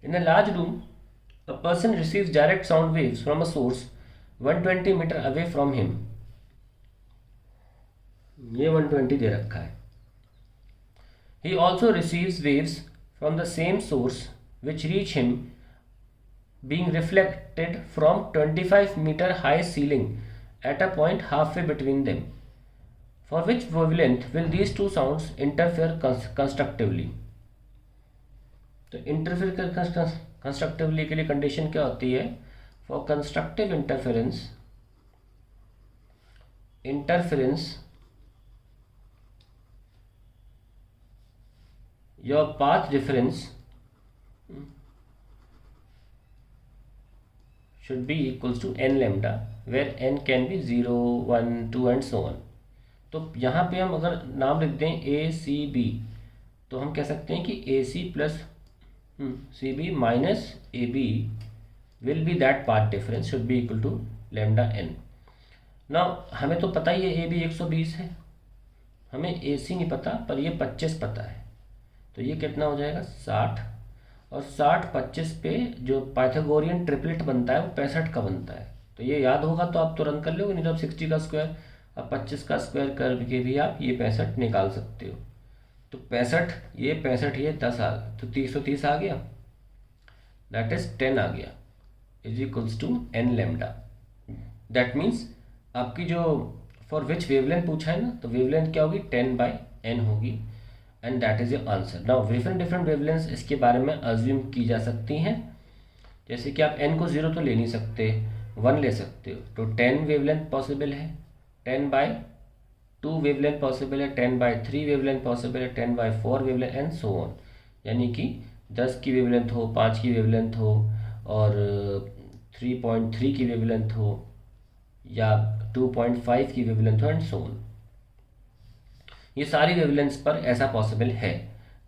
In a large room, a person receives direct sound waves from a source 120 metre away from him. ये 120 दे रखा है. He also receives waves from the same source which reach him being reflected from 25 meter high ceiling at a point halfway between them. For which wavelength will these two sounds interfere constructively? तो interfere constructively के लिए condition क्या होती है? For constructive interference your path difference should be equals to n lambda where n can be 0 1 2 and so on. तो यहाँ पे हम अगर नाम लिख दें ए सी बी तो हम कह सकते हैं कि A C plus C B minus A B will be that path difference should be equal to lambda N. Now हमें तो पता ही है ए बी 120 है, हमें ए सी नहीं पता पर ये 25 पता है. तो ये कितना हो जाएगा 60 और 60 25 पे जो पाइथागोरियन ट्रिपलेट बनता है वो 65 का बनता है. तो ये याद होगा तो आप तुरंत कर लोगे, नहीं तो आप 60 का स्क्वायर अब 25 का स्क्वायर करके भी आप ये 65 निकाल सकते हो. तो 65 ये 10 आ गया तो 330 आ गया, दैट इज 10 आ गया is equals to n lambda. That means आपकी जो फॉर विच वेवलेंथ पूछा है ना, तो वेवलेंथ क्या होगी 10/n होगी and that is your answer. Now different wavelengths इसके बारे में अज्यूम की जा सकती हैं. जैसे कि आप n को 0 तो ले नहीं सकते, 1 ले सकते हो. तो 10 वेवलेंथ पॉसिबल है, 10/2 वेवलेंथ पॉसिबल है, 10/3 वेवलेंथ पॉसिबल है, 10/4 वेवलेंथ एंड सो ऑन. यानी कि 10 की वेवलेंथ हो, 5 की वेवलेंथ हो और 3.3 की वेवलेंथ हो या 2.5 की वेवलेंथ हो एंड सो ऑन. ये सारी वेवलेंथ्स पर ऐसा पॉसिबल है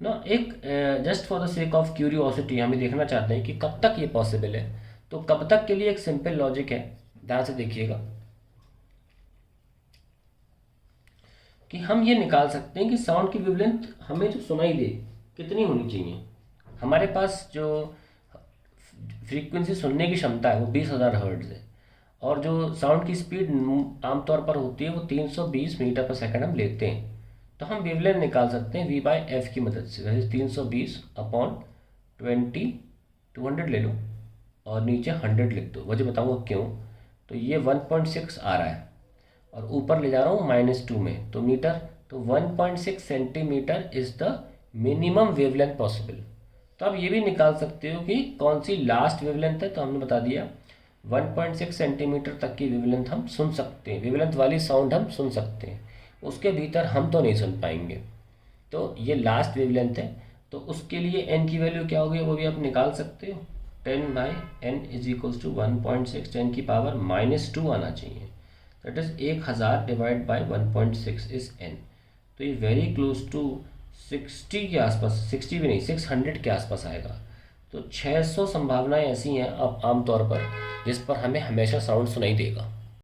ना. एक just for the sake of curiosity हम ये देखना चाहते हैं कि कब तक ये पॉसिबल है. तो कब तक के लिए एक सिंपल लॉजिक है, ध्यान से देखिएगा कि हम ये निकाल सकते हैं कि साउंड की वेवलेंथ हमें जो सुनाई दे कितनी होनी चाहिए. हमारे पास जो फ्रीक्वेंसी सुनने की क्षमता है वो 20,000 हर्ट्ज है और जो साउंड की स्पीड आमतौर पर होती है वो 320 मीटर पर सेकंड हम लेते हैं. तो हम वेवलेंथ निकाल सकते हैं v/f की मदद से. वैसे 320/20 200 ले लो और नीचे 100 लिख दो, वजह बताऊँगा क्यों. तो ये 1.6 आ रहा है और ऊपर ले जा रहा हूँ -2 में, तो मीटर. तो 1.6 centimetre is the minimum wavelength possible. तो आप ये भी निकाल सकते हो कि कौन सी लास्ट वेवलेंथ है. तो हमने बता दिया 1.6 सेंटीमीटर तक की वेवलेंथ हम सुन सकते हैं, वेवलेंथ वाली साउंड हम सुन सकते हैं. उसके भीतर हम तो नहीं सुन पाएंगे. तो ये लास्ट वेवलेंथ है. तो उसके लिए n की वैल्यू क्या होगी वो भी आप निकाल सकते हो. 10/n इज इक्वल्स टू 1.6 10 की पावर -2 आना चाहिए. That is 1000 divide by 1.6 is n. तो ये वेरी क्लोज टू 60 के आसपास, 60 भी नहीं 600 के आसपास आएगा. तो 600 संभावनाएं ऐसी हैं अब आमतौर पर जिस पर हमें हमेशा साउंड सुनाई देगा.